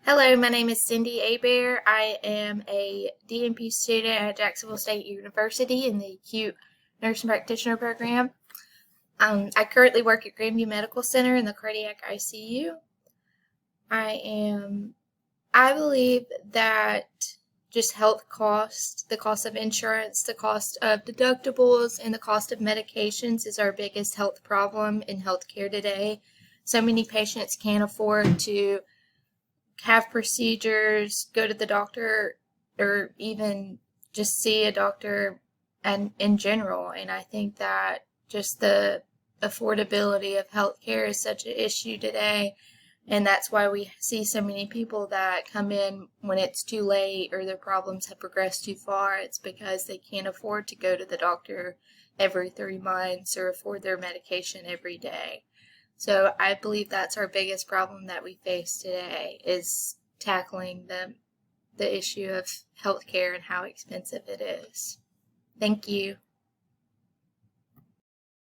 Hello, my name is Cindy Abear. I am a DNP student at Jacksonville State University in the acute nurse practitioner program. I currently work at Grandview Medical Center in the cardiac ICU. I believe that just health costs, the cost of insurance, the cost of deductibles, and the cost of medications is our biggest health problem in healthcare today. So many patients can't afford to have procedures, go to the doctor, or even just see a doctor and in general. And I think that just the affordability of healthcare is such an issue today. And that's why we see so many people that come in when it's too late or their problems have progressed too far. It's because they can't afford to go to the doctor every 3 months or afford their medication every day. So I believe that's our biggest problem that we face today is tackling the issue of healthcare and how expensive it is. Thank you.